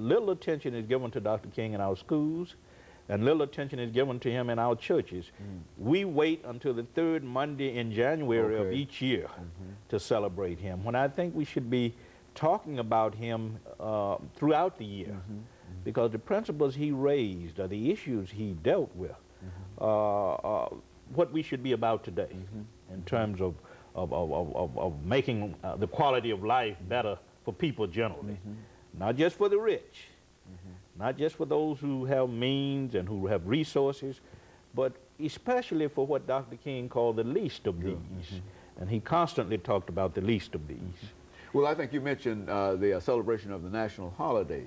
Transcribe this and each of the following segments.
little attention is given to Dr. King in our schools, and little attention is given to him in our churches. We wait until the third Monday in January of each year to celebrate him, when I think we should be talking about him throughout the year, because the principles he raised, or the issues he dealt with, what we should be about today in terms of making the quality of life better for people generally, not just for the rich, not just for those who have means and who have resources, but especially for what Dr. King called the least of these. And he constantly talked about the least of these. Well, I think you mentioned the celebration of the national holiday.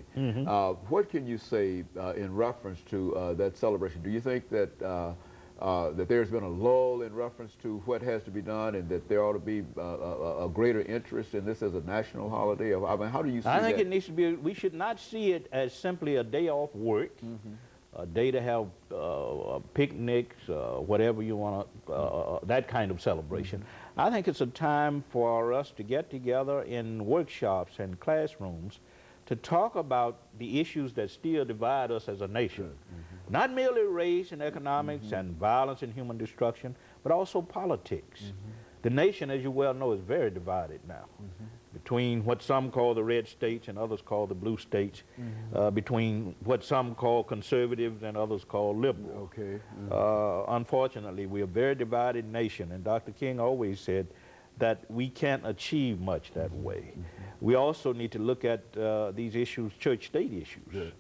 What can you say in reference to that celebration? Do you think that that there's been a lull in reference to what has to be done, and that there ought to be a greater interest in this as a national holiday? I mean, how do you see that? I think it needs to be, we should not see it as simply a day off work, a day to have picnics, whatever you want to, that kind of celebration. I think it's a time for us to get together in workshops and classrooms to talk about the issues that still divide us as a nation. Not merely race and economics and violence and human destruction, but also politics. The nation, as you well know, is very divided now, between what some call the red states and others call the blue states, between what some call conservatives and others call liberal. Unfortunately, we're a very divided nation, and Dr. King always said that we can't achieve much that way. We also need to look at these issues, church-state issues.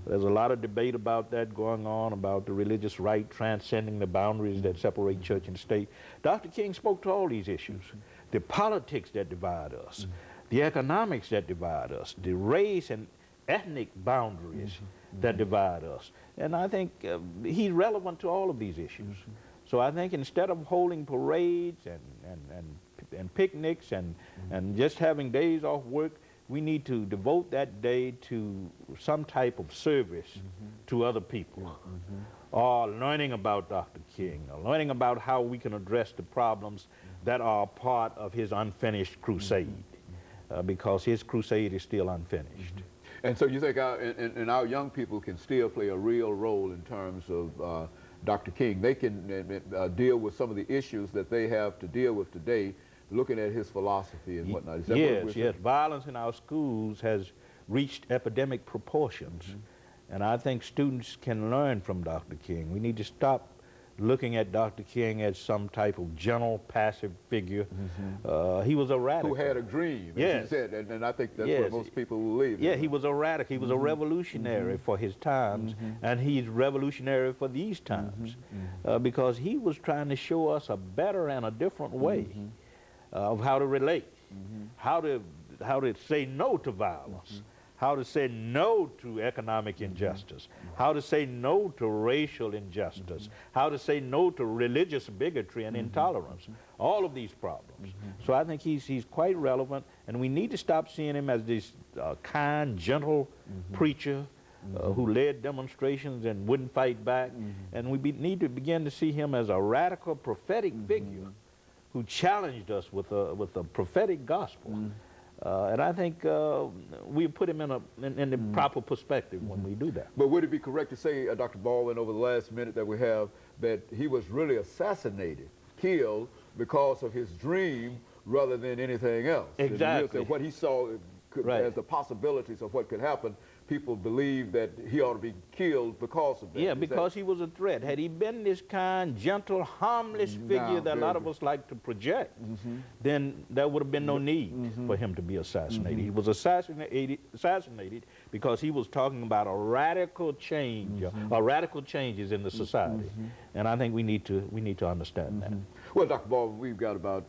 There's a lot of debate about that going on, about the religious right transcending the boundaries that separate church and state. Dr. King spoke to all these issues. The politics that divide us, the economics that divide us, the race and ethnic boundaries that divide us. And I think he's relevant to all of these issues. So I think instead of holding parades and picnics and just having days off work, we need to devote that day to some type of service to other people, or learning about Dr. King, or learning about how we can address the problems that are part of his unfinished crusade, because his crusade is still unfinished. And so you think our young people can still play a real role in terms of Dr. King? They can deal with some of the issues that they have to deal with today, looking at his philosophy and whatnot. Is that what yes. Violence in our schools has reached epidemic proportions. And I think students can learn from Dr. King. We need to stop looking at Dr. King as some type of gentle, passive figure. He was a radical. Who had a dream, as he said, and I think that's what most people believe. Yeah, he was a radical. He was a revolutionary for his times, and he's revolutionary for these times, because he was trying to show us a better and a different way of how to relate, how to say no to violence, how to say no to economic injustice, how to say no to racial injustice, how to say no to religious bigotry and intolerance, all of these problems. So I think he's quite relevant, and we need to stop seeing him as this kind, gentle preacher who led demonstrations and wouldn't fight back, and we need to begin to see him as a radical prophetic figure who challenged us with a prophetic gospel. And I think we put him in the proper perspective when we do that. But would it be correct to say, Dr. Baldwin, over the last minute that we have, that he was really assassinated, killed, because of his dream rather than anything else? Exactly. What he saw as the possibilities of what could happen, people believe that he ought to be killed because of that. Yeah, because he was a threat. Had he been this kind, gentle, harmless figure that a lot of us like to project, then there would have been no need for him to be assassinated. He was assassinated because he was talking about a radical change, or radical changes in the society. And I think we need to understand that. Well, Dr. Baldwin, we've got about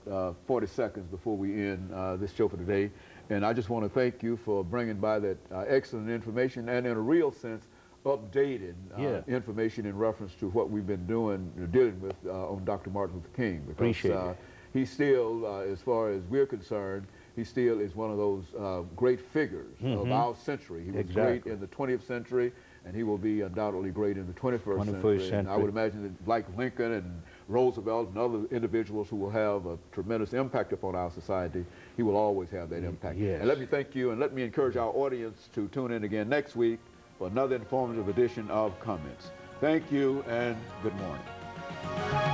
40 seconds before we end this show for today. And I just want to thank you for bringing by that excellent information, and in a real sense, updated information in reference to what we've been dealing with on Dr. Martin Luther King. Because Appreciate it. He still, as far as we're concerned, he still is one of those great figures of our century. He was great in the 20th century, and he will be undoubtedly great in the 21st century. And I would imagine that, like Lincoln and Roosevelt and other individuals who will have a tremendous impact upon our society, he will always have that impact. And let me thank you, and let me encourage our audience to tune in again next week for another informative edition of Comments. Thank you, and good morning.